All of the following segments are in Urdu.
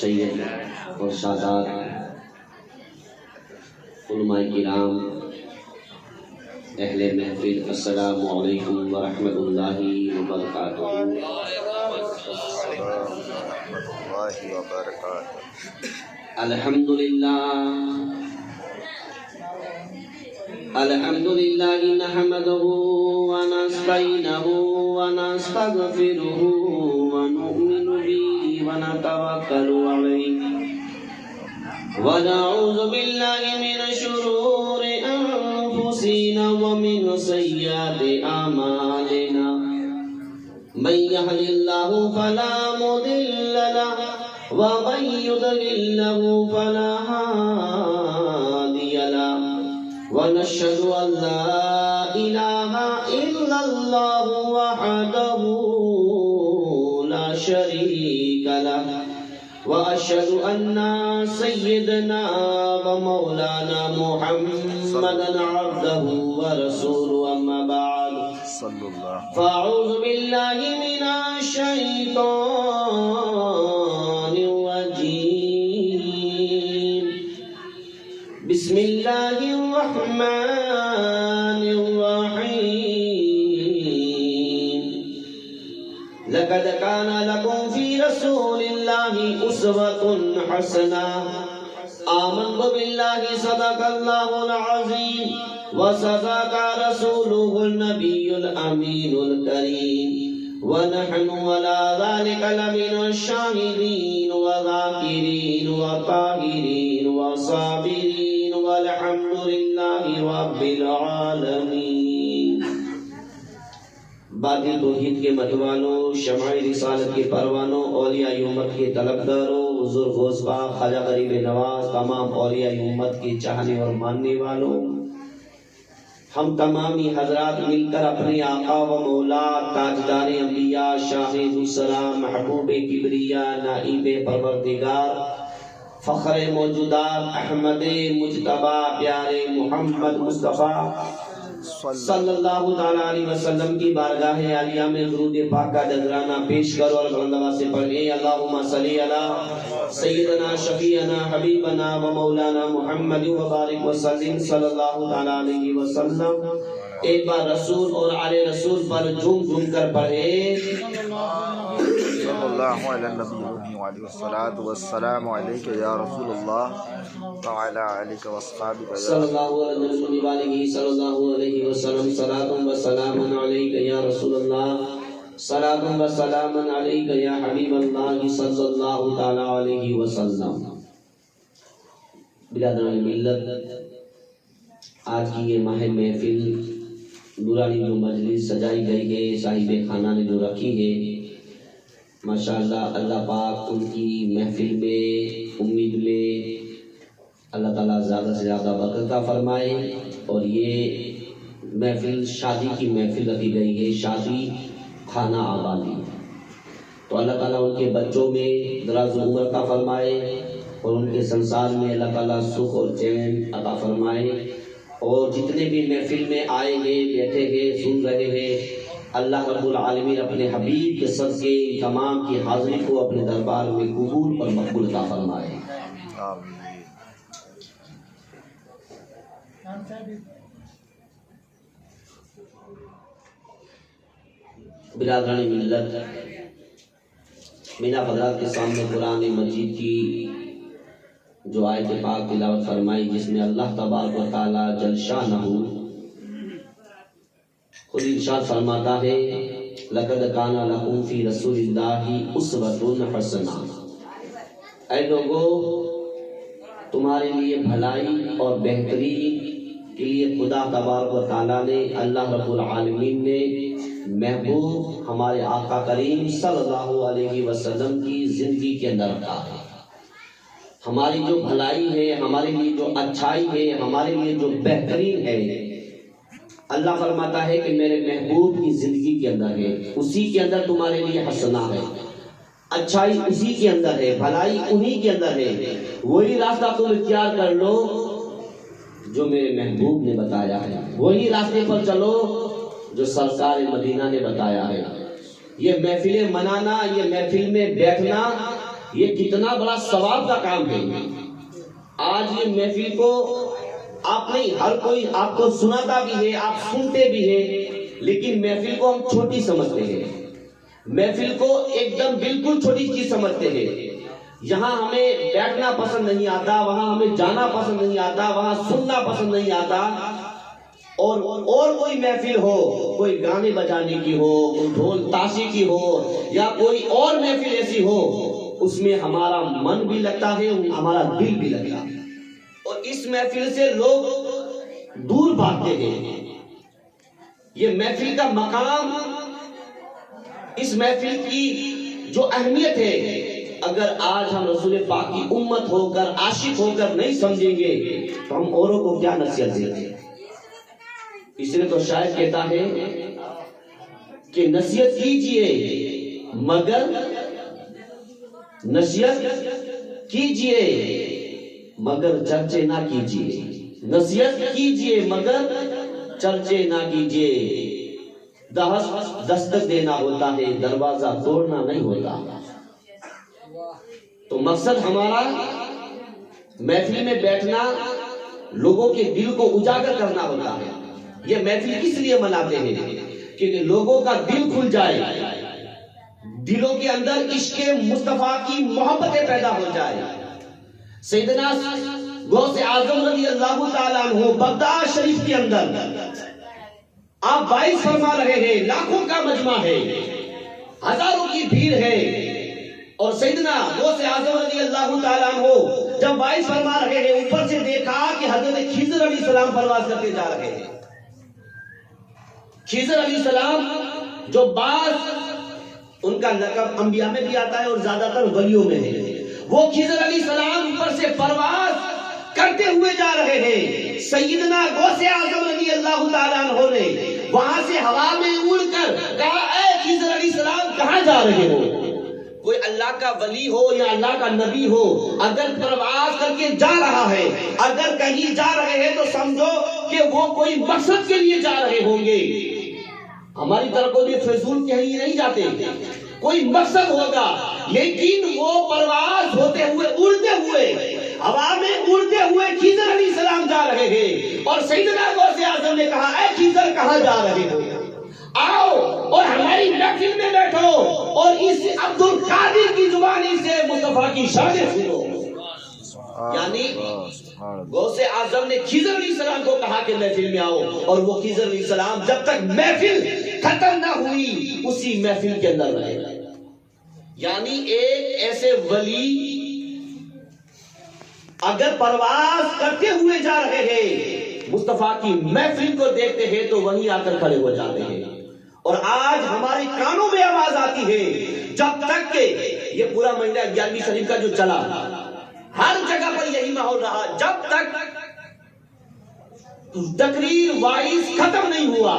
سید اور سادات علماء کرام، اہل محفل، السلام علیکم ورحمۃ اللہ وبرکاتہ۔ الحمد للہ نحمده ونستعینه ونستغفره ونؤمن به ونتوکل علیہ ونعوذ باللہ من شرور انفسنا ومن سیئات اعمالنا، من يهد الله فلا مضل له ومن يضلل فلا هادي له، ونشهد أن لا إله إلا الله وحده لا شريك له، وأشهد أن سيدنا ومولانا محمدا عبده ورسوله، أما بعد فأعوذ بالله من الشيطان الرجيم، بسم الله الرحمن الرحيم، لقد كان لكم في رسول الله أسوة حسنة، آمنت بالله صدق الله العظيم وصدق رسوله النبي الأمين الكريم، ونحن على ذلك لمن الشاهدين وذاكرين وطاهرين وصابرين، والحمد لله رب العالمين۔ باقی توحید کے متوالوں، شمع رسالت کے پروانوں، اولیاء امت کے طلبگاروں، حضور غوث پاک خواجہ غریب نواز، تمام اولیاء امت کے چاہنے اور ماننے والوں، ہم تمامی حضرات مل کر اپنے آقا و مولا تاجدار انبیاء، شاہ السلام، محبوب کبریا، نائب پروردگار، فخر موجودات، احمد مجتبی، پیارے محمد مصطفیٰ صلی اللہ تعالیٰ علیہ وسلم کی بارگاہ عالیہ میں درود پاک کا نذرانہ پیش کرو اور بلند سے پڑھیں، اللہم صلی علی سیدنا شفیعنا حبیبنا و مولانا محمد وبارک وسلم صلی اللہ تعالیٰ علیہ وسلم۔ ایک بار رسول اور آل رسول پر جھوم جھوم کر پڑھیں، صلی اللہ علیہ نبی وعلیہ الصلاۃ والسلام علیک یا رسول اللہ وعلی آلک واصحابک صلی اللہ علیہ وسلم، صلاۃ و سلام علیک یا رسول اللہ، صلاۃ و سلام علیک یا حبیب اللہ صلی اللہ تعالی علیہ وسلم۔ برادران ملت، آج کی یہ ماہ محفل نورانی جو مجلس سجائی گئی ہے، صاحب خانہ نے جو رکھی ہے، ماشاءاللہ اللہ پاک ان کی محفل میں، امید میں اللہ تعالیٰ زیادہ سے زیادہ برکت عطا فرمائے۔ اور یہ محفل شادی کی محفل رکھی گئی ہے، شادی خانہ آبادی، تو اللہ تعالیٰ ان کے بچوں میں دراز عمر عطا فرمائے اور ان کے سنسار میں اللہ تعالیٰ سکھ اور چین عطا فرمائے۔ اور جتنے بھی محفل میں آئے گے، بیٹھے گے، سن رہے ہیں، اللہ رب العالمین اپنے حبیب کے صدقے تمام کی حاضری کو اپنے دربار میں قبول اور مقبول عطا فرمائے۔ برادران ملت، مینا حضرات کے سامنے قرآن مجید کی جو آیت پاک تلاوت فرمائی، جس میں اللہ تبارک و تعالی جل شانہ خود ارشاد فرماتا ہے، لقد کان لکم فی رسول اللہ اسوۃ حسنہ، اے لوگو تمہارے لیے بھلائی اور بہتری کے لیے خدا تبارک و تعالیٰ نے، اللہ رب العالمین نے محبوب ہمارے آقا کریم صلی اللہ علیہ وسلم کی زندگی کے اندر رکھا ہے۔ ہماری جو بھلائی ہے، ہمارے لیے جو اچھائی ہے، ہمارے لیے جو بہترین ہے، اللہ فرماتا ہے کہ میرے محبوب کی زندگی کے اندر ہے، اسی کے اندر تمہارے لیے حسنہ ہے، اچھائی اسی کے اندر ہے، بھلائی انہی کے اندر ہے۔ وہی راستہ تم اختیار کر لو جو میرے محبوب نے بتایا ہے، وہی راستے پر چلو جو سرکار مدینہ نے بتایا ہے۔ یہ محفلیں منانا، یہ محفل میں بیٹھنا، یہ کتنا بڑا ثواب کا کام ہے. آج یہ محفل کو آپ نہیں، ہر کوئی آپ کو سناتا بھی ہے، آپ سنتے بھی ہیں، لیکن محفل کو ہم چھوٹی سمجھتے ہیں. محفل کو ایک دم بالکل چھوٹی چیز سمجھتے ہیں. یہاں ہمیں بیٹھنا پسند نہیں آتا، وہاں ہمیں جانا پسند نہیں آتا، وہاں سننا پسند نہیں آتا. اور کوئی محفل ہو، کوئی گانے بجانے کی ہو، کوئی ڈھول تاشی کی ہو، یا کوئی اور محفل ایسی ہو، اس میں ہمارا من بھی لگتا ہے، ہمارا دل بھی لگتا ہے. اور اس محفل سے لوگ دور بھاگتے ہیں. یہ محفل کا مقام، اس محفل کی جو اہمیت ہے، اگر آج ہم رسول پاک کی امت ہو کر، عاشق ہو کر نہیں سمجھیں گے تو ہم اوروں کو کیا نصیحت دیں گے. اس لیے تو شاعر کہتا ہے کہ نصیحت کیجئے مگر چرچے نہ کیجئے. نصیحت کیجئے مگر چرچے نہ کیجئے. دستک دینا ہوتا ہے، دروازہ توڑنا نہیں ہوتا. تو مقصد ہمارا محفل میں بیٹھنا، لوگوں کے دل کو اجاگر کرنا ہوتا ہے. یہ محفل کس لیے مناتے ہیں؟ کہ لوگوں کا دل کھل جائے، دلوں کے اندر عشق مصطفیٰ کی محبتیں پیدا ہو جائے. سیدنا غوث اعظم رضی اللہ تعالیٰ عنہ بغداد شریف کے اندر آپ باعث فرما رہے ہیں، لاکھوں کا مجمع ہے، ہزاروں کی بھیڑ ہے، اور سیدنا غوث اعظم رضی اللہ تعالیٰ عنہ جب باعث فرما رہے ہیں، اوپر سے دیکھا کہ حضرت خضر علیہ السلام پرواز کرتے جا رہے ہیں. خضر علیہ السلام جو بعض ان کا لقب انبیاء میں بھی آتا ہے اور زیادہ تر ولیوں میں ہے، وہ خضر علیہ السلام اوپر سے پرواز کرتے ہوئے جا رہے ہیں. سیدنا غوث اعظم رضی اللہ تعالیٰ عنہ نے وہاں سے ہوا میں اڑ کر کہا، اے خضر علیہ السلام کہاں جا رہے ہو؟ کوئی اللہ کا ولی ہو یا اللہ کا نبی ہو، اگر پرواز کر کے جا رہا ہے، اگر کہیں جا رہے ہیں تو سمجھو کہ وہ کوئی مقصد کے لیے جا رہے ہوں گے. ہماری طرف کوئی فضول کہیں نہیں جاتے، کوئی مقصد ہوگا. لیکن وہ پرواز ہوتے ہوئے، اڑتے ہوئے، ہوا میں اڑتے ہوئے خضر علیہ السلام جا رہے ہیں. اور سیدنا غوث اعظم نے کہا، اے خضر کہاں جا رہے ہو؟ آؤ اور ہماری محفل میں بیٹھو اور اس عبد القادر کی زبانی سے مصطفیٰ کی شانیں سنو. یعنی غوث اعظم نے خضر علیہ السلام کو کہا کہ محفل میں آؤ، اور وہ خضر علیہ السلام جب تک محفل ختم نہ ہوئی اسی محفل کے اندر رہے. یعنی ایک ایسے ولی اگر پرواز کرتے ہوئے جا رہے ہیں، مصطفیٰ کی محفل کو دیکھتے ہیں تو وہیں آ کر کھڑے ہو جاتے ہیں. اور آج ہمارے کانوں میں آواز آتی ہے، جب تک کہ یہ پورا مہینہ 11ویں شریف کا جو چلا، ہر جگہ پر یہی ماحول رہا، جب تک تقریر وائز ختم نہیں ہوا،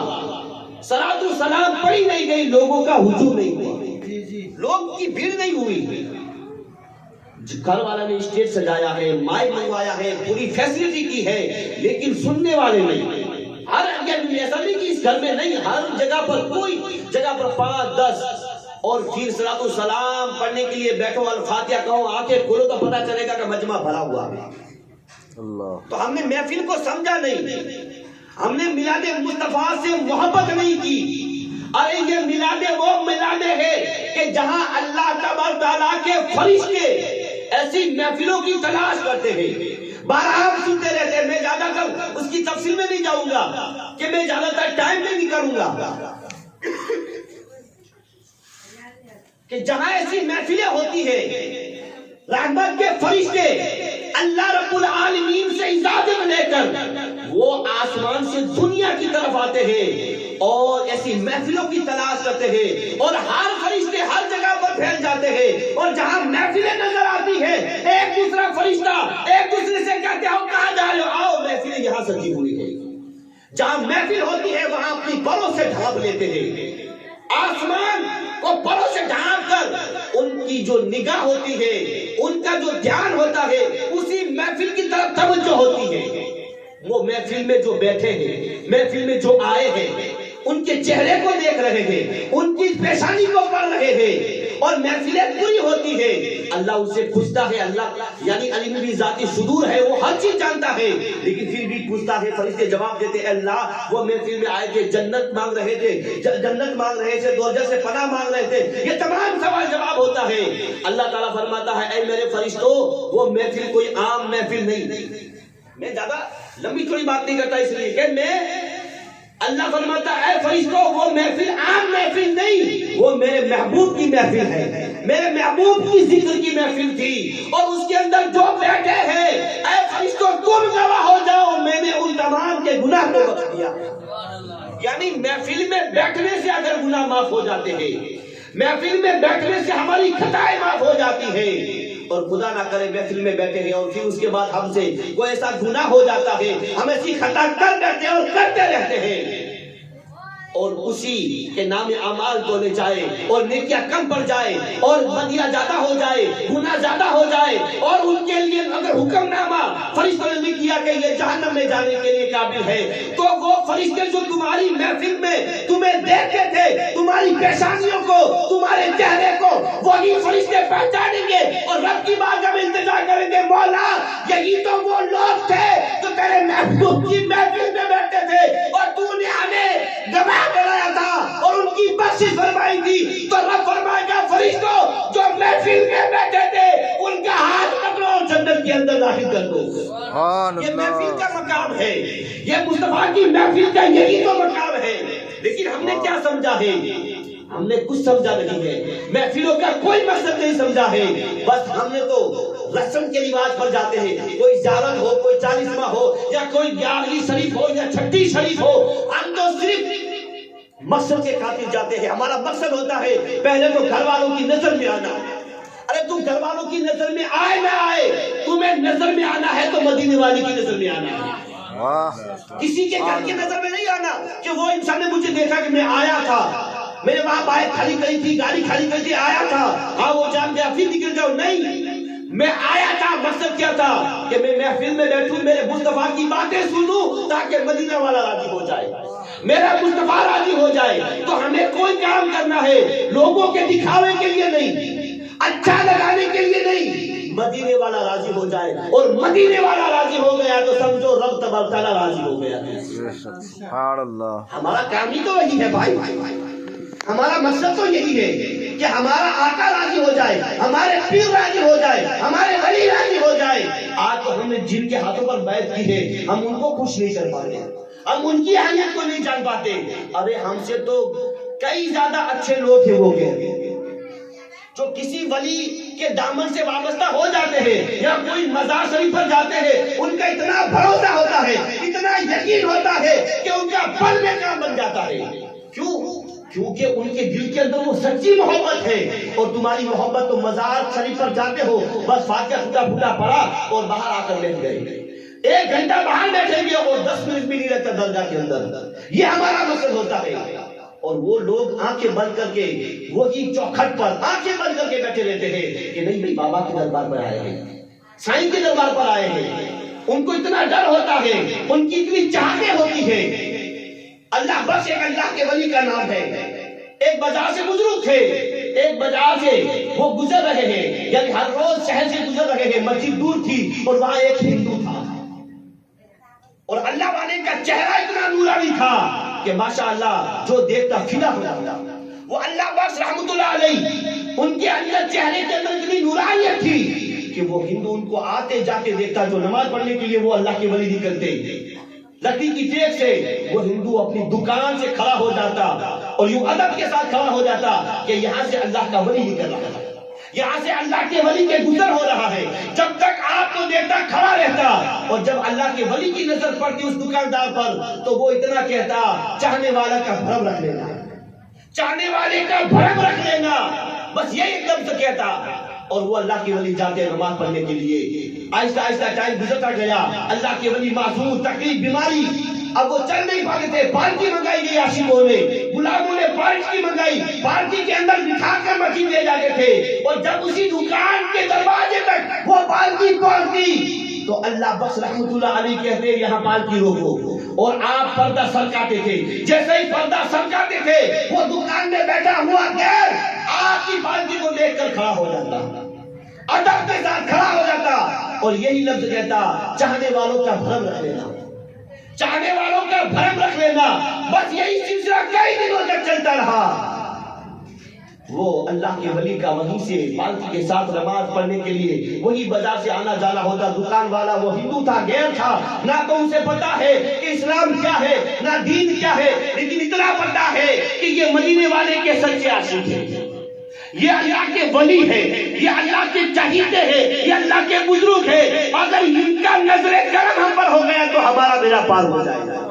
صلاۃ و سلام پڑھی نہیں گئی، لوگوں کا ہجوم نہیں ہوا، لوگ کی بھیڑ نہیں ہوئی. گھر والا نے اسٹیج سجایا ہے، مائک منگوایا ہے، پوری فیسلٹی کی ہے، لیکن سننے والے نہیں. ہر ایسا نہیں کہ اس گھر میں نہیں، ہر جگہ پر، کوئی جگہ پر 5 10، اور پھر صلاۃ و سلام پڑھنے کے لیے بیٹھو، الفاتحہ کہو، آنکھیں کھولو تو پتہ چلے گا کہ مجمع بھرا ہوا ہے. تو ہم نے محفل کو سمجھا نہیں، ہم نے میلاد مصطفیٰ سے محبت نہیں کی. ارے یہ میلاد وہ میلاد ہے کہ جہاں اللہ تبارک تعالیٰ کے فرشتے ایسی محفلوں کی تلاش کرتے ہیں. بارہ ہم سنتے رہتے ہیں. میں زیادہ تر اس کی تفصیل میں نہیں جاؤں گا کہ میں زیادہ تر ٹائم میں نہیں کروں گا، کہ جہاں ایسی محفلیں ہوتی ہیں، رحمت کے فرشتے اللہ رب العالمین سے اجازت لے کر وہ آسمان سے دنیا کی طرف آتے ہیں اور ایسی محفلوں کی تلاش کرتے ہیں، اور ہر فرشتے ہر جگہ پر پھیل جاتے ہیں. اور جہاں محفلیں نظر آتی ہیں، ایک دوسرا فرشتہ ایک دوسرے سے کہتے ہو کہاں جا رہے ہو، آؤ محفلیں یہاں سجی ہوئی ہے. جہاں محفل ہوتی ہے وہاں اپنی پروں سے ڈھانپ لیتے ہیں، آسمان کو پروں سے ڈھانپ کر ان کی جو نگاہ ہوتی ہے، ان کا جو دھیان ہوتا ہے، اسی محفل کی طرف توجہ ہوتی ہے. وہ محفل میں جو بیٹھے ہیں، محفل میں جو آئے ہیں، ان کے چہرے کو دیکھ رہے ہیں، ان کی پیشانی کو پڑھ رہے ہیں اور محفلیں پوری ہوتی ہے، اللہ ان سے پوچھتا ہے، اللہ یعنی علم بھی ذاتی صدور ہے، وہ ہر چیز جانتا ہے، لیکن پھر بھی پوچھتا ہے، فرشتے جواب دیتے ہیں، اللہ وہ محفل میں آئے تھے، جنت مانگ رہے تھے، دوزخ سے پناہ مانگ رہے تھے، یہ تمام سوال جواب ہوتا ہے۔ اللہ تعالیٰ فرماتا ہے، اے میرے فرشتوں، وہ محفل کوئی عام محفل نہیں، میں زیادہ لمبی تھوڑی بات نہیں کرتا اس لیے کہ اللہ فرماتا ہے، اے فرشتوں، وہ محفل عام محفل نہیں، وہ میرے محبوب کی محفل ہے، میرے محبوب کی ذکر کی محفل تھی، اور اس کے اندر جو بیٹھے ہیں، اے فرشتوں تم گواہ ہو جاؤ، میں نے ان تمام کے گناہ کو بخش دیا۔ یعنی محفل میں بیٹھنے سے اگر گناہ معاف ہو جاتے ہیں، محفل میں بیٹھنے سے ہماری خطائیں معاف ہو جاتی ہیں، اور خدا نہ کرے محفل میں بیٹھے ہیں اور پھر اس کے بعد ہم سے کوئی ایسا گناہ ہو جاتا ہے، ہم ایسی خطا کر بیٹھتے ہیں اور کرتے رہتے ہیں، اور اسی کے نام اعمال تولے جائے اور نیکیاں کم پڑ جائے اور بدیاں زیادہ ہو جائے، گناہ زیادہ ہو جائے، اور ان کے لیے اگر حکم نامہ فرشتوں نے لکھ دیا کہ یہ جہنم میں جانے کے لیے قابل ہے، تو وہ فرشتے جو تمہاری محفل میں تمہیں دیکھتے تھے، تمہاری پیشانیوں کو، تمہارے چہرے کو، وہی فرشتے پہچانیں گے اور رب کی بارگاہ میں التجا کریں گے، مولا یہی تو وہ لوگ تھے جو تیرے محبوب کی محفل میں بیٹھتے تھے اور تو نے ہمیں گواہ بنایا تھا اور ان کی بخشش فرمائی تھی۔ تو رب فرمائے گا، فرشتوں جو محفل میں بیٹھے تھے ان کا ہاتھ پکڑو اور جنت کے اندر داخل کر دو۔ یہ محفل کا مقام ہے، یہ مصطفیٰ کی محفل کا یہی تو مقام ہے، لیکن ہم نے کیا سمجھا ہے؟ ہم نے کچھ سمجھا نہیں ہے، محفلوں کا کوئی مقصد نہیں سمجھا ہے، بس ہم نے تو رسم کے رواج پر جاتے ہیں، کوئی زیارت ہو، کوئی 40واں ہو، یا کوئی 11ویں شریف ہو یا 6ٹھی شریف ہو، ہم تو صرف مقصد کے خاطر جاتے ہیں۔ ہمارا مقصد ہوتا ہے پہلے تو گھر والوں کی نظر میں آنا۔ ارے تم گھر والوں کی نظر میں آئے نہ آئے، تمہیں نظر میں آنا ہے تو مدینے والی کی نظر میں آنا ہے، کسی کے گھر کی نظر میں نہیں آنا کہ وہ انسان نے مجھے دیکھا کہ میں آیا تھا، میرے وہاں بائک کھڑی کری تھی، گاڑی کھڑی کری تھی، آیا تھا، ہاں وہ جان گیا پھر نکل جاؤ، نہیں، میں آیا تھا، مقصد کیا تھا کہ میں محفل میں بیٹھوں، میرے مصطفیٰ کی باتیں سنوں تاکہ مدینہ والا راضی ہو جائے، میرا مصطفیٰ راضی ہو جائے۔ تو ہمیں کوئی کام کرنا ہے لوگوں کے دکھاوے کے لیے نہیں، اچھا لگانے کے لیے نہیں، مدینے والا راضی ہو جائے، اور مدینے والا راضی ہو گیا تو سمجھو رب تبارک تعالیٰ راضی ہو گیا۔ ہمارا کام ہی تو وہی ہے بھائی، ہمارا مقصد تو یہی ہے کہ ہمارا آقا راضی ہو جائے، ہمارے پیر راضی ہو جائے، ہمارے ولی راضی ہو جائے۔ آج تو ہم نے جن کے ہاتھوں پر بیعت کی ہے، ہم ان کو خوش نہیں کر پاتے، ہم ان کی اہمیت کو نہیں جان پاتے۔ ارے ہم سے تو کئی زیادہ اچھے لوگ ہیں وہ جو کسی ولی کے دامن سے وابستہ ہو جاتے ہیں یا کوئی مزار شریف پر جاتے ہیں، ان کا اتنا بھروسہ ہوتا ہے، اتنا یقین ہوتا ہے کہ ان کا پل میں کام بن جاتا ہے۔ کیونکہ ان کے دل کے اندر وہ سچی محبت ہے، اور تمہاری محبت تو مزار شریف پر جاتے ہو بس فاتحہ ٹوٹا پھوٹا پڑا اور باہر آ کر بیٹھ گئے، 1 گھنٹہ باہر بیٹھیں گے اور 10 منٹ بھی نہیں رہتا درگاہ کے اندر، یہ ہمارا مقصد ہوتا ہے۔ اور وہ لوگ آنکھیں بند کر کے وہی چوکھٹ پر آنکھیں بند کر کے بیٹھے رہتے ہیں کہ نہیں بھائی بابا کے دربار پر آئے ہیں، سائیں کے دربار پر آئے ہیں، ان کو اتنا ڈر ہوتا ہے، ان کی اتنی چاہتیں ہوتی ہیں۔ اللہ بس ایک اللہ کے ولی کا نام ہے۔ ایک بازار سے بزرگ تھے، ایک بازار سے وہ گزر رہے ہیں، یعنی ہر روز شہر سے گزر رہے ہیں، مسجد دور تھی اور وہاں ایک ہندو تھا، اور اللہ والے کا چہرہ اتنا نورانی تھا کہ ماشاءاللہ جو دیکھتا فدا ہو جاتا۔ وہ اللہ بخش رحمت اللہ علیہ، ان کے اندر چہرے کے اندر اتنی نورانیت تھی کہ وہ ہندو ان کو آتے جاتے دیکھتا، جو نماز پڑھنے کے لیے وہ اللہ کے ولی نکلتے، لکڑی کی ٹیک سے وہ ہندو اپنی دکان سے کھڑا ہو جاتا اور یوں ادب کے ساتھ کھڑا ہو جاتا کہ یہاں سے اللہ کا ولی نکل رہا ہے، یہاں سے اللہ کے ولی کے گزر ہو رہا ہے۔ جب تک آپ کو دیکھتا کھڑا رہتا، اور جب اللہ کے ولی کی نظر پڑتی اس دکاندار پر تو وہ اتنا کہتا، چاہنے والا کا بھرم رکھ لینا، چاہنے والے کا بھرم رکھ لینا، بس یہ ایک لفظ کہتا، اور وہ اللہ کے ولی جاتے نماز پڑھنے کے لیے۔ آہستہ آہستہ ٹائم گزرتا گیا، اللہ کے ولی معذور، تکلیف، بیماری، اب وہ چل نہیں پاتے تھے، پالکی منگائی گئی عاشقوں نے، غلاموں نے پالکی منگائی، پالکی کے اندر بٹھا کر مسجد لے جاتے تھے، اور جب اسی دکان کے دروازے تک وہ پالکی پہنچتی تو اللہ بخش رحمت اللہ علیہ کہتے ہیں یہاں پالکی روکو، اور آپ پردہ سرکاتے تھے. جیسے ہی پردہ سرکاتے تھے وہ دکان میں بیٹھا ہوا غیر آپ کی پالکی کو دیکھ کر کھڑا ہو جاتا، ادب کے ساتھ کھڑا ہو جاتا، اور یہی لفظ کہتا چاہنے والوں کا بھرم رکھ لینا، چاہنے والوں کا بھرم رکھ لینا. بس یہی سلسلہ کئی دنوں تک چلتا رہا. وہ اللہ کے ولی کا وہیں سے پالکی کے ساتھ نماز پڑھنے کے لیے وہی بازار سے آنا جانا ہوتا. دکان والا وہ ہندو تھا، غیر تھا، نہ تو اسے پتا ہے کہ اسلام کیا ہے نہ دین کیا ہے، لیکن اتنا پتا ہے کہ یہ مدینے والے کے سچے عاشق ہیں، یہ اللہ کے ولی ہے، یہ اللہ کے چہیتے ہیں، یہ اللہ کے بزرگ ہے. اگر ان کا نظر کرم ہم پر ہو گیا تو ہمارا بیڑا پار ہو جائے گا.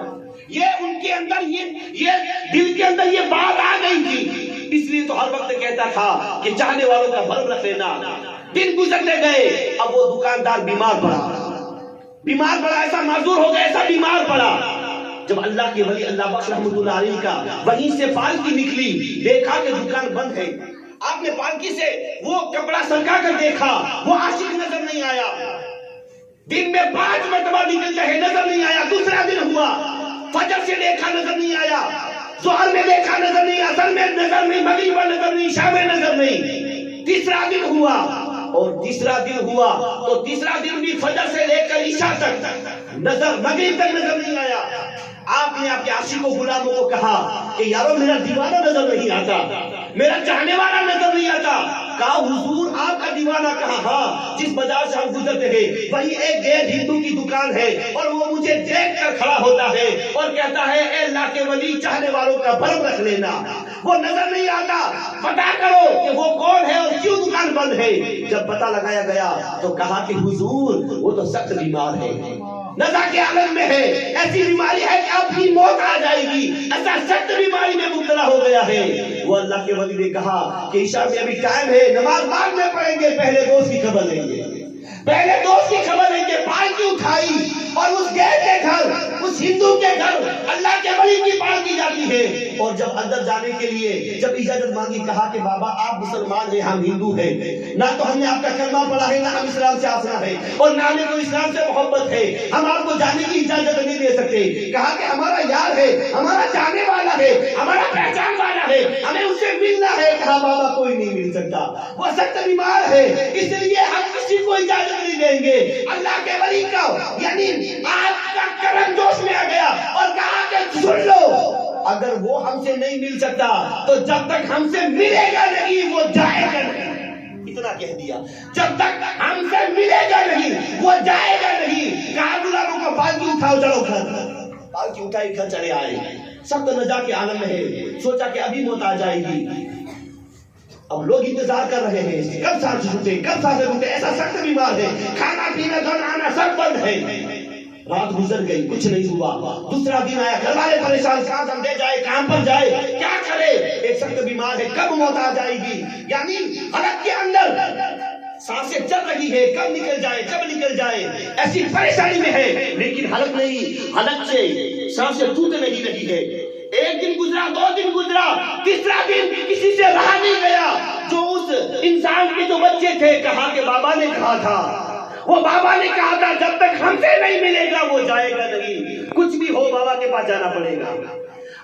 یہ ان کے اندر یہ دل کے اندر یہ بات آ گئی تھی. اس لیے تو ہر وقت کہتا تھا کہ چاہنے والوں کا بھرم رکھ لینا. دن گزرنے گئے، اب وہ دکاندار بیمار پڑا، ایسا معذور ہو گیا، ایسا بیمار پڑا. جب اللہ کے ولی اللہ بخش رحمت اللہ علیہ کا وہیں سے پالکی نکلی، دیکھا کہ دکان بند ہے. آپ نے پالکی سے وہ کپڑا سرکا کر دیکھا، وہ عاشق نظر نہیں آیا. دن میں 5 مرتبہ نکلتے ہیں، نظر نہیں آیا. دوسرا دن ہوا، فجر سے دیکھا نظر نہیں آیا، ظہر میں دیکھا نظر نہیں، عصر میں نظر نہیں، مغرب میں نظر نہیں، شام میں نظر نہیں. تیسرا دن ہوا، اور تیسرا دن ہوا تو تیسرا دن بھی فجر سے لے کر عشاء تک نظر، مغرب تک نظر نہیں آیا. آپ نے آپ کے عاشقوں غلاموں کو کہا کہ یارو میرا دیوانہ نظر نہیں آتا، میرا چاہنے والا نظر نہیں آتا. کہا حضور آپ کا دیوانہ کہاں؟ ہاں، جس بازار سے ہم گزرتے ہیں وہی ایک غیر ہندو کی دکان ہے، اور وہ مجھے دیکھ کر کھڑا ہوتا ہے اور کہتا ہے اے اللہ کے ولی چاہنے والوں کا بھرم رکھ لینا. وہ نظر نہیں آتا، پتا کرو کہ وہ کون ہے اور کیوں دکان بند ہے. جب پتا لگایا گیا تو کہا کہ حضور وہ تو سخت بیمار ہے، نزا کے عالم میں ہے، ایسی بیماری ہے کہ اب کی موت آ جائے گی، ایسا سخت بیماری میں مبتلا ہو گیا ہے. وہ اللہ کے ولی نے کہا کہ عشاء میں ابھی ٹائم ہے، نماز بعد میں پڑھیں گے، پہلے دوست کی خبر لیں گے، پہلے دوست کی خبر لیں گے. پالکی اٹھائی اور اس غیر کے گھر، اس ہندو کے گھر اللہ کے ولی کی پالکی جاتی ہے. اور جب اندر جانے کے لیے جب اجازت مانگی، کہا کہ بابا آپ مسلمان ہیں، ہم ہندو ہیں، نہ تو ہم نے آپ کا کلمہ پڑھا ہے، نہ ہم اسلام سے آسنا ہے، اور نہ ہمیں کوئی اسلام سے محبت ہے، ہم آپ کو جانے کی اجازت نہیں دے سکتے. کہا کہ ہمارا یار ہے، ہمارا جانے والا ہے، ہمارا پہچان والا ہے، ہمیں اس سے ملنا ہے. کہا بابا کوئی نہیں مل سکتا، وہ سخت بیمار ہے، اس لیے ہم کسی کو اجازت نہیں دیں گے. اللہ کے ولی کا یعنی آپ کا کرم جوش میں آ گیا اور کہا کہ سن لو، اگر وہ ہم سے نہیں مل سکتا تو جب تک ہم سے ملے گا نہیں وہ جائے گا نہیں. اتنا کہہ دیا، جب تک ہم سے ملے گا نہیں وہ جائے گا نہیں. کہا غلاموں کو پالکی اٹھاؤ، چلو گھر. پالکی اٹھائی، گھر چلے آئے. سخت نزا کے عالم میں ہے، سوچا کہ ابھی موت آ جائے گی. اب لوگ انتظار کر رہے ہیں کب سانس چھوٹے، کب سانس چھوٹے، ایسا سخت بیمار ہے، کھانا پینا جانا آنا سب بند ہے. رات گزر گئی، کچھ نہیں ہوا. دوسرا دن آیا، گھر والے پریشان، ساتھ ہم لے جائے، کام پر جائے، کیا کرے، ایک سخت بیمار ہے، کب موت آ جائے گی. یعنی حلق کے اندر سانسیں چل رہی ہے، کب نکل جائے، کب نکل جائے، ایسی پریشانی میں ہے. لیکن حلق نہیں، حلق سے سانسیں ٹوٹ نہیں رہی ہے. ایک دن گزرا، 2 دن گزرا، تیسرا دن کسی سے رہا نہیں گیا. جو اس انسان کے جو بچے تھے، کہا کہ بابا نے کہا تھا، وہ بابا نے کہا تھا جب تک ہم سے نہیں ملے گا وہ جائے گا نہیں، کچھ بھی ہو بابا کے پاس جانا پڑے گا.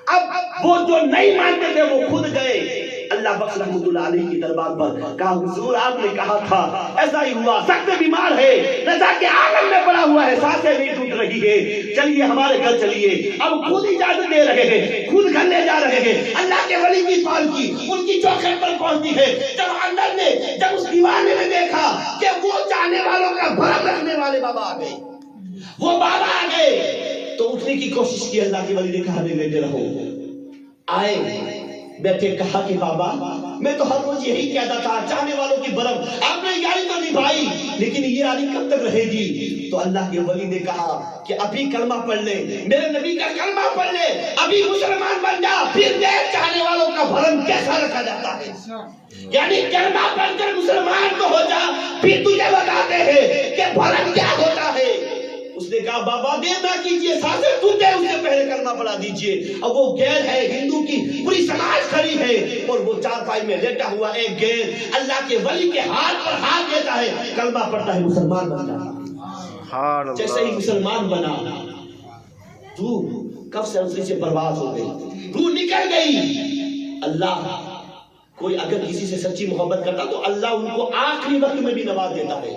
اب وہ جو نہیں مانتے تھے وہ خود گئے اللہ بخش رحمت اللہ علیہ کی دربار پر. کہا حضور آپ نے کہا تھا، ایسا ہی ہوا، سخت بیمار ہے، نزا کے عالم میں پڑا ہوا ہے، سانسیں نہیں ٹوٹ رہی ہے، چلیے ہمارے گھر چلیے. اب خود اجازت دے رہے ہیں، خود گھر لے جا رہے ہیں. اللہ کے ولی کی پالکی ان کی چوکھٹ پر پہنچتی ہے. جب اندر نے جب اس دیوانے نے دیکھا کہ وہ چاہنے والوں کا بھرم رکھنے والے بابا آ گئے، وہ بابا آ گئے، تو اٹھنے کی کوشش کی. اللہ کے ولی نے کہا نہیں بیٹھے رہو. آئے بیٹھے، کہا کہ بابا میں تو ہر روز یہی کہتا تھا چاہنے والوں کی برم، آپ نے یاری تو نبھائی، لیکن یہ یاری کب تک رہے گی. تو اللہ کے ولی نے کہا کہ ابھی کلمہ پڑھ لے، میرے نبی کا کلمہ پڑھ لے، ابھی مسلمان بن جا، پھر دیکھ چاہنے والوں کا بھرم کیسا رکھا جاتا ہے. یعنی کلمہ پڑھ کر مسلمان تو ہو جا، پھر تجھے بتاتے ہیں کہ بھرم کیا ہوتا ہے. اس نے کہا بابا دیر نہ کیجئے، سانسیں ٹوٹے اس سے پہلے کلمہ پڑھا دیجئے. اب وہ غیر ہے، ہندو کی پوری سماج کھڑی ہے، اور وہ چارپائی میں لیٹا ہوا ایک غیر اللہ کے ولی کے ہاتھ پر ہاتھ دیتا ہے، کلمہ پڑھتا ہے، مسلمان بن جاتا ہے. جیسے ہی مسلمان بنا روح کب سرزری سے برباد ہو گئی، روح نکل گئی۔ اللہ کوئی اگر کسی سے سچی محبت کرتا تو اللہ ان کو آخری وقت میں بھی نواز دیتا ہے،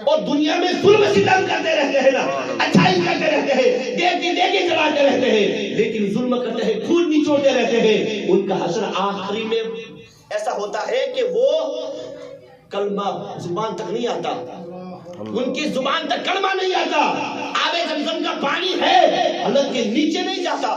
اور دنیا میں ظلم ستم کرتے رہتے ہیں نا، اچھائی کرتے رہتے ہیں، دیکھی دیکھی چلاتے رہتے ہیں، لیکن ظلم کرتے ہیں، خون نچوڑتے رہتے ہیں، ان کا حشر آخری میں ایسا ہوتا ہے کہ وہ کلمہ زبان تک نہیں آتا، ان کی زبان تک کلمہ نہیں آتا، آب زمزم کا پانی ہے حلق کے نیچے نہیں جاتا،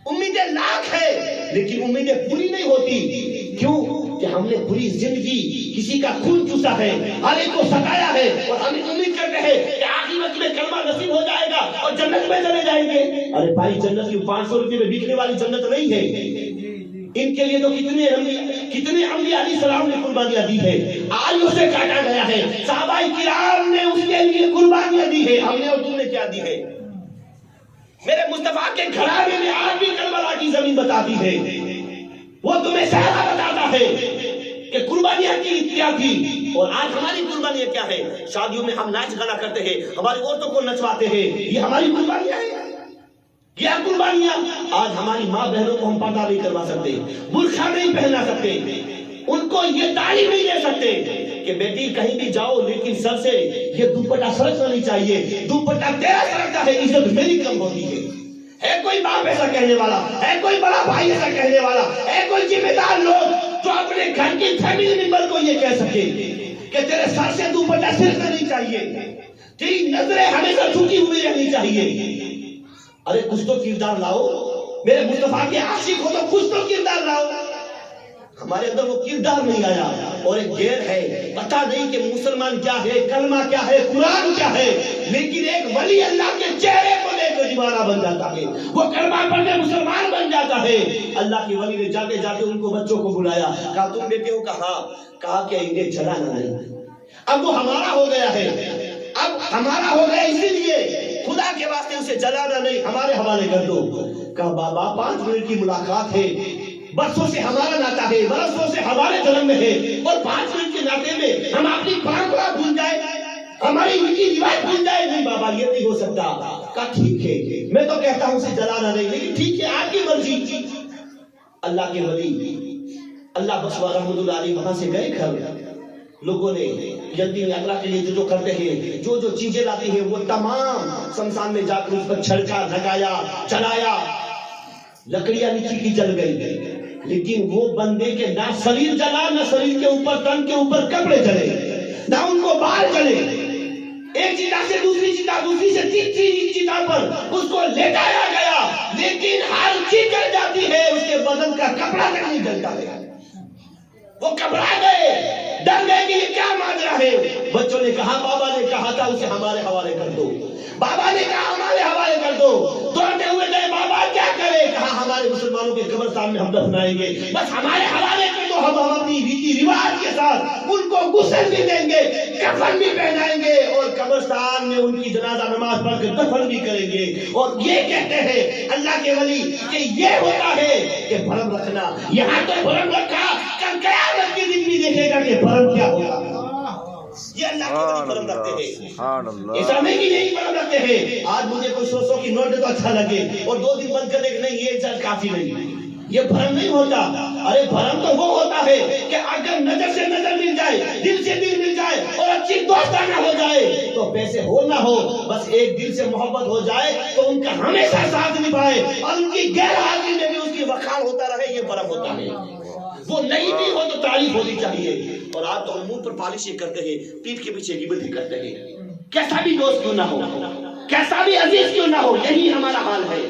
امیدیں لاکھ ہے لیکن امیدیں پوری نہیں ہوتی۔ کیوں کہ ہم نے پوری زندگی کسی کا خون چوسا ہے، ہر ایک کو ستایا ہے، اور ہم امید کرتے ہیں کہ آخری وقت میں کلمہ نصیب ہو جائے گا اور جنت میں چلے جائیں گے۔ ارے بھائی جنت کی 500 روپے میں بکنے والی جنت نہیں ہے، ان کے لیے تو کتنے انبیاء علیہ السلام نے قربانیاں دی ہے، آج اسے کاٹا گیا ہے، صحابہ کرام نے اس کے لیے قربانیاں دی ہے، ہم نے اور تم نے کیا دی ہے؟ میرے مصطفیٰ کے گھرانے میں آج بھی کربلا کی زمین بتاتی ہے، وہ تمہیں صحرا بتاتا ہے کہ قربانیاں کی کیا تھی، اور آج ہماری قربانیاں کیا ہے؟ شادیوں میں ہم ناچ گانا کرتے ہیں، ہماری عورتوں کو نچواتے ہیں، یہ ہماری قربانیاں ہیں، کیا قربانیاں؟ آج ہماری ماں بہنوں کو ہم پردہ نہیں کروا سکتے، برقع نہیں پہنا سکتے، ان کو یہ تعلیم نہیں دے سکتے کہ بیٹی کہیں بھی جاؤ لیکن سر سے یہ دوپٹہ سرکنا نہیں چاہیے، دوپٹہ تیرا سرکتا ہے عزت میری کم ہوتی ہے کوئی باپ ایسا کہنے والا ہے، کوئی بڑا بھائی ایسا کہنے والا ہے، کوئی ذمہ دار لوگ جو اپنے گھر کی فیملی ممبر کو یہ کہہ سکے کہ تیرے سر سے دوپٹہ سرکنا نہیں چاہیے، تیری نظریں ہمیشہ جھکی ہوئی رہنی چاہیے؟ ارے کچھ تو کردار لاؤ، میرے مصطفیٰ کے عاشق ہو تو کچھ تو کردار لاؤ۔ ہمارے اندر وہ کردار نہیں آیا، اور ایک غیر ہے، پتہ نہیں کہ مسلمان کیا ہے، کلمہ کیا ہے، قرآن کیا ہے، لیکن ایک ولی اللہ کے چہرے کو لے کر دیوانہ بن جاتا ہے، وہ کلمہ پڑھ کے مسلمان بن جاتا ہے۔ اللہ کے ولی نے جاتے جاتے ان کو بچوں کو بلایا، کہا تم بیٹے ہو؟ کہا کہ انہیں جلانا نہیں، اب وہ ہمارا ہو گیا ہے، اب ہمارا ہو گیا، اسی لیے خدا کے واسطے اسے جلانا نہیں، ہمارے حوالے کر دو۔ کہا بابا 5 منٹ کی ملاقات ہے، برسوں سے ہمارا ناطہ ہے، برسوں سے ہمارے جنم میں ہے، اور 5 منٹ کے ناطے میں ہم اپنی پرمپرا بھول جائے، ہماری ریتی رواج بھول جائے؟ نہیں بابا یہ نہیں ہو سکتا۔ کہا ٹھیک ہے، میں تو کہتا ہوں اسے جلانا نہیں، لیکن ٹھیک ہے آپ کی مرضی۔ اللہ کے ولی اللہ بخش رحمۃ اللہ علیہ وہاں سے گئے گھر، لوگوں نے جلدی یاترا کے لیے جو کرتے ہیں، جو چیزیں لاتی ہیں وہ تمام شمشان میں جا کر اس پر چھڑکا، لگایا، جلایا، لکڑیاں نیچے کی جل گئی، لیکن وہ بندے کے نہ شریر جلا، نہ شریر کے اوپر، تن کے اوپر کپڑے جلے، نہ ان کو بال جلے، ایک چیتا سے دوسری چیتا، دوسری سے تیسری چیتا پر اس کو لیٹایا گیا، لیکن ہر چیز جل جاتی ہے، اس کے بدن کا کپڑا تک نہیں جلتا ہے۔ وہ گھبرا گئے، ڈر گئے کہ یہ کیا ماجرا ہے۔ بچوں نے کہا بابا نے کہا تھا اسے ہمارے حوالے کر دو، بابا نے کہا ہمارے حوالے کر دو۔ دوڑتے ہوئے گئے، بابا کیا کرے؟ کہا ہمارے مسلمانوں کے قبرستان میں ہم دفنائیں گے، بس ہمارے حوالے کر دو، ہم اپنی ریتی رواج کے ساتھ ان کو غسل بھی دیں گے، کفن بھی پہنائیں گے، اور قبرستان میں ان کی جنازہ نماز پڑھ کر دفن بھی کریں گے۔ اور یہ کہتے ہیں اللہ کے ولی کہ یہ ہوتا ہے کہ بھرم رکھنا، یہاں تو بھرم رکھا، کل قیامت کے دن بھی دیکھے گا کہ بھرم کیا ہوتا۔ یہ اللہ کے ولی بھرم رکھتے ہیں، ایسا نہیں کہ نہیں بھرم رکھتے ہیں۔ آج مجھے کوئی 100 کی نوٹ دے تو اچھا لگے اور 2 دن بند کر دے کہ نہیں یہ چیز کافی نہیں، یہ بھرم نہیں ہوتا۔ ارے بھرم تو وہ ہوتا ہے کہ اگر نظر سے نظر مل جائے، دل سے دل مل جائے اور اچھی دوستانہ ہو جائے تو پیسے ہو نہ ہو، بس ایک دل سے محبت ہو جائے تو ان کا ہمیشہ ساتھ نبھائے اور ان کی غیر حاضری میں بھی اس کی وقار ہوتا رہے، یہ بھرم ہوتا ہے۔ وہ نہیں بھی ہو تو تعریف ہونی چاہیے۔ اور آپ تو منہ پر پالشیں کرتے ہیں، پیٹھ کے پیچھے غیبت کرتے ہیں، کیسا بھی دوست کیوں نہ ہو، کیسا بھی عزیز کیوں نہ ہو، یہی ہمارا حال ہے۔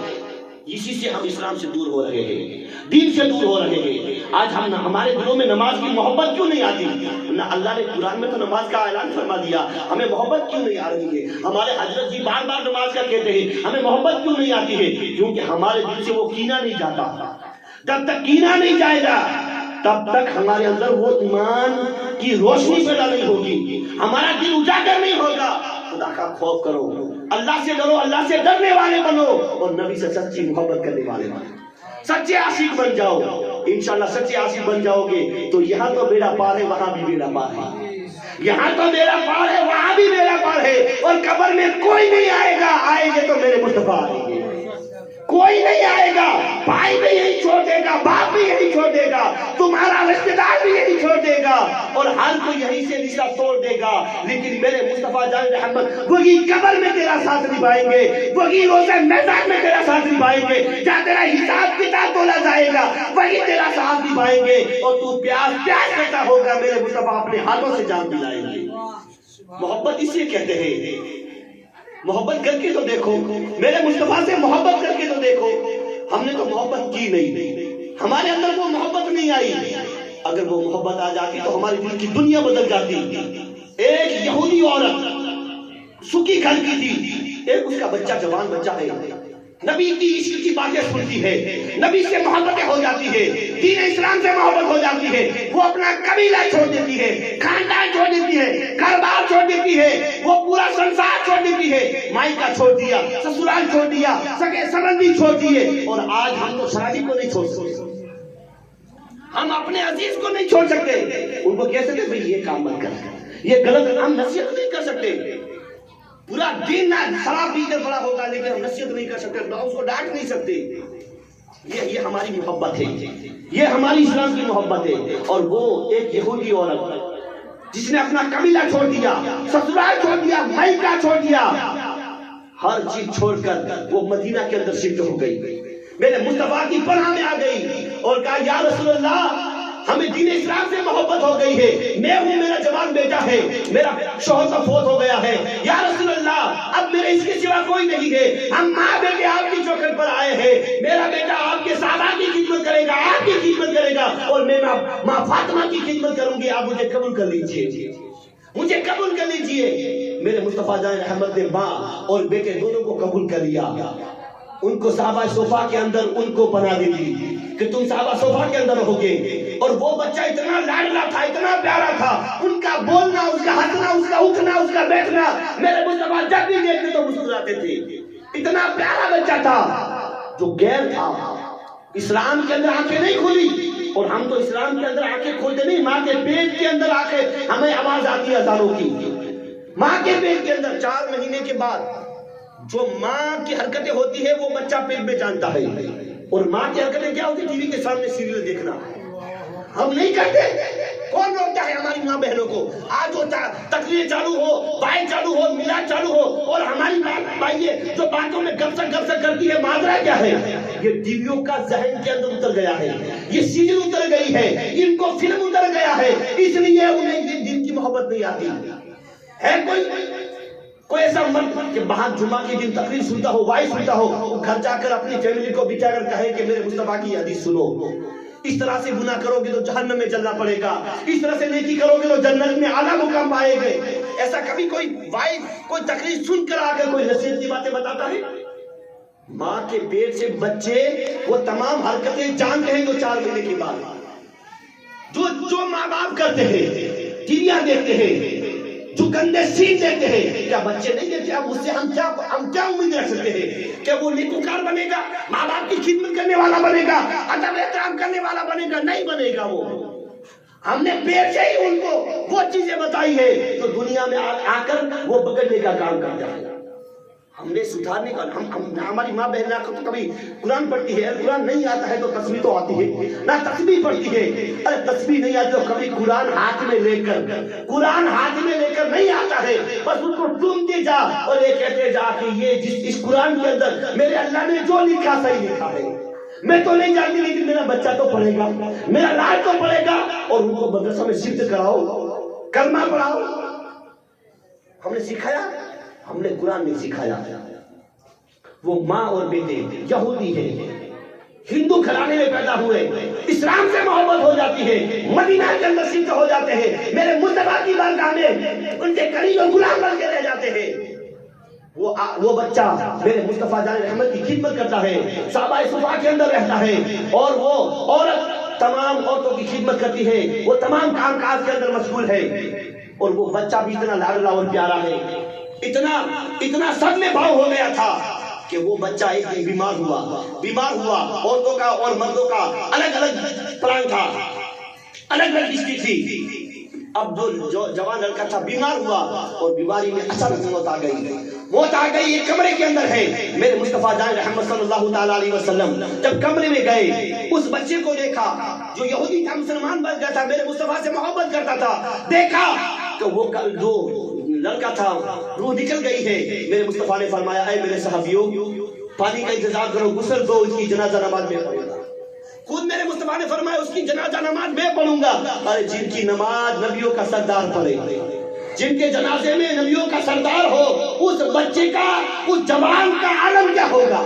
اسی سے ہم اسلام سے دور ہو رہے ہیں، دین سے دور ہو رہے ہیں۔ آج ہم ہمارے دلوں میں نماز کی محبت کیوں نہیں آتی؟ نہ اللہ نے قرآن میں تو نماز کا اعلان فرما دیا، ہمیں محبت کیوں نہیں آ رہی ہے؟ ہمارے حضرت جی بار بار نماز کا کہتے ہیں، ہمیں محبت کیوں نہیں آتی ہے؟ کیونکہ ہمارے دل سے وہ کینہ نہیں جاتا۔ جب تک کینہ نہیں جائے گا تب تک ہمارے اندر وہ ایمان کی روشنی پیدا نہیں ہوگی، ہمارا دل اجاگر نہیں ہوگا۔ خدا کا خوف کرو، اللہ سے ڈرو، اللہ سے ڈرنے والے بنو، اور نبی سے سچی محبت کرنے والے بنو، سچے عاشق بن جاؤ۔ انشاءاللہ سچے عاشق بن جاؤ گے تو یہاں تو بیڑا پار ہے، وہاں بھی بیڑا پار ہے۔ یہاں تو میرا پار ہے، وہاں بھی میرا پار ہے، اور قبر میں کوئی نہیں آئے گا، آئیں گے تو میرے مصطفیٰ آئیں گے۔ کوئی نہیں آئے گا، بھائی بھی یہی چھوڑ دے گا، باپ بھی یہی چھوڑ دے گا، تمہارا رشتہ دار بھی یہی چھوڑ دے گا، اور ہر کوئی یہی سے رشتہ توڑ دے گا، لیکن میرے مصطفیٰ جان رحمت وہی قبر میں تیرا ساتھ نبھائیں گے، وہی روزہ میدان میں تیرا ساتھ نبھائیں گے، جہاں تیرا حساب کتاب تولا جائے گا وہی تیرا ساتھ نبھائیں گے، اور تو پیاس کرتا ہوگا میرے مصطفیٰ اپنے ہاتھوں سے جان دلائیں گے۔ محبت اسے کہتے ہیں، محبت کر کے تو دیکھو، میرے مصطفیٰ سے محبت کر کے تو دیکھو۔ ہم نے تو محبت کی نہیں، ہمارے اندر وہ محبت نہیں آئی، اگر وہ محبت آ جاتی تو ہماری دل کی دنیا بدل جاتی۔ ایک یہودی عورت سکی گھر کی تھی، ایک اس کا بچہ جوان بچہ ہے، نبی کی عشق کی باتیں سنتی ہے، نبی سے محبتیں ہو جاتی ہے، دین اسلام سے محبت ہو جاتی ہے، وہ اپنا قبیلہ چھوڑ دیتی ہے، خاندان چھوڑ دیتی ہے، گھر بار چھوڑ دیتی ہے، وہ پورا سنسار چھوڑ دیتی ہے، مائکا چھوڑ دیا، سسرال چھوڑ دیا، سگے سبندی چھوڑ دیے، اور آج ہم تو شادی کو نہیں چھوڑ سکتے، ہم اپنے عزیز کو نہیں چھوڑ سکتے، ان کو کہہ سکتے بھئی یہ کام مت کر، یہ غلط، ہم نصیحت نہیں کر سکتے، پورا دن نہ شراب پی کر بڑا ہوگا لیکن ہم نصیحت نہیں کر سکتے، اس کو ڈانٹ نہیں سکتے۔ یہ ہماری محبت ہے، یہ ہماری اسلام کی محبت ہے۔ اور وہ ایک یہودی عورت جس نے اپنا قبیلہ چھوڑ دیا، سسرال چھوڑ دیا، مائکا چھوڑ دیا، ہر چیز چھوڑ کر وہ مدینہ کے اندر شفٹ ہو گئی، میرے مصطفیٰ کی پناہ میں آ گئی اور کہا یا رسول اللہ ہمیں دین اسلام سے محبت ہو گئی ہے، میں ہوں، میرا جوان بیٹا ہے، میرا شوہر تو فوت ہو گیا ہے، یا رسول اللہ اب میرے اس کے سوا کوئی نہیں ہے، ہم ماں بیٹے آپ کی چوکھٹ پر آئے ہیں، میرا بیٹا آپ کے صحابہ کی خدمت کرے گا، آپ کی خدمت کرے گا، اور میں ماں فاطمہ کی خدمت کروں گی، آپ مجھے قبول کر لیجئے، مجھے قبول کر لیجئے۔ میرے مصطفیٰ جان رحمت نے ماں اور بیٹے دونوں کو قبول کر لیا، ان کو صحابہ صفا کے اندر ان کو پناہ دی تھی کہ تم صحابہ صفا کے اندر رہو گے، اور وہ بچہ اتنا لاڈلا تھا، اتنا پیارا تھا، ان کا بولنا، اس کا ہنسنا، اس کا اٹھنا، اس کا بیٹھنا، میرے مصطفیٰ جب بھی دیکھتے تو مسکراتے تھے، اتنا پیارا بچہ تھا جو غیر تھا، اسلام کے اندر آنکھیں نہیں کھلی، اور ہم تو اسلام کے اندر آنکھیں کھولتے نہیں، ماں کے پیٹ کے اندر آ کے ہمیں آواز آتی ہے اذانوں کی، ماں کے پیٹ کے اندر 4 مہینے کے بعد جو ماں کی حرکتیں ہوتی ہے وہ بچہ پیٹ میں جانتا ہے، اور ماں کی حرکتیں کیا ہوتی ہے؟ ٹی وی کے سامنے سیریل دیکھنا، ہم نہیں کرتے۔ کون روکتا ہے ہماری ماں بہنوں کو؟ آج وہ تقریر چالو ہو، بائیں چالو ہو، میلاد چالو ہو، اور ہماری بھائیے جو باتوں میں گپ سپ کرتی ہے، ماجرا کیا ہے؟ یہ ٹی ویوں کا ذہن کے اندر اتر گیا ہے، یہ سیریل اتر گئی ہے، ان کو فلم اتر گیا ہے، اس لیے انہیں دین کی محبت نہیں آتی ہے۔ کوئی ایسا مرد کہ باہر جمعہ کے دن تقریر سنتا ہو، وائز سنتا ہو، گھر جا کر اپنی فیملی کو بٹھا کر کہے کہ میرے مصطفیٰ کی حدیث سنو، اس طرح سے گناہ کرو گے تو جہنم میں جلنا پڑے گا، اس طرح سے نیکی کرو گے تو جنت میں اعلیٰ مقام پائے گے۔ ایسا کبھی کوئی وائز کوئی تقریر سن کر آ کر کوئی نصیحت کی باتیں بتاتا ہے؟ ماں کے پیٹ سے بچے وہ تمام حرکتیں جانتے ہیں جو 4 مہینے کے بعد، جو ماں باپ کرتے ہیں، ٹی ویاں دیکھتے ہیں، جو گندے سین دیکھتے ہیں، کیا بچے نہیں دیکھتے؟ اب اس سے ہم کیا امید رکھ سکتے ہیں کہ وہ نیکوکار بنے گا، ماں باپ کی خدمت کرنے والا بنے گا، ادب احترام کرنے والا بنے گا؟ نہیں بنے گا وہ۔ ہم نے پیٹ سے ہی ان کو وہ چیزیں بتائی ہے تو دنیا میں آ کر وہ بگڑنے کا کام کرتا ہے۔ ہم نے سدھارنے کا، ہماری ماں بہن تو کبھی قرآن پڑھتی ہے، قرآن نہیں آتا ہے تو تسبیح تو آتی ہے، نہ تسبیح پڑھتی ہے، ارے تسبیح نہیں آتی تو کبھی قرآن ہاتھ میں لے کر نہیں آتا ہے، بس اس کو ڈھونڈتے جا اور یہ کہتے جا کہ یہ اس قرآن کے اندر میرے اللہ نے جو لکھا صحیح لکھا ہے، میں تو نہیں جانتی لیکن میرا بچہ تو پڑھے گا، میرا لال تو پڑھے گا، اور ان کو مدرسہ میں شفٹ کراؤ، کلمہ پڑھاؤ۔ ہم نے سکھایا؟ ہم نے قرآن نہیں سکھایا۔ وہ ماں اور بیٹے یہودی ہیں، ہندو گھرانے میں پیدا ہوئے، اسلام سے محبت ہو جاتی ہے، مدینہ کے اندر شفٹ ہو جاتے ہیں، میرے مصطفیٰ کی بارگاہ میں ان کے قریب اور غلام بن کے رہ جاتے ہیں۔ وہ بچہ میرے مصطفیٰ جان رحمت کی خدمت کرتا ہے، صحابہ صفا کے اندر رہتا ہے، اور وہ عورت تمام عورتوں کی خدمت کرتی ہے، وہ تمام کام کاج کے اندر مشغول ہے، اور وہ بچہ بھی اتنا لاڈلا اور پیارا ہے، اتنا سب میں بھاؤ ہو گیا تھا کہ وہ بچہ ایک دن بیمار ہوا، عورتوں کا اور مردوں کا الگ الگ پلان تھا، الگ الگ ڈسٹرکٹ تھی، اب جو جوان لڑکا تھا بیمار ہوا اور بیماری میں اچانک موت آ گئی. موت آ گئی, ایک کمرے کے اندر ہے. میرے مصطفیٰ جان رحمت صلی اللہ تعالی علیہ وسلم جب کمرے میں گئے, اس بچے کو دیکھا جو یہودی تھا, مسلمان بن گیا تھا, میرے مصطفیٰ سے محبت کرتا تھا. دیکھا کہ وہ جو لڑکا تھا روح نکل گئی ہے. میرے مصطفیٰ نے فرمایا اے میرے صحابیوں, پانی کا انتظام کرو, غسل دو, اس کی جنازہ نماز میں پڑھو. خود میرے مصطفیٰ نے فرمایا اس کی جنازہ نماز میں پڑھوں گا. ارے جن کی نماز نبیوں کا سردار پڑھے, جن کے جنازے میں نبیوں کا سردار ہو, اس بچے کا, اس جوان کا عالم کیا ہوگا.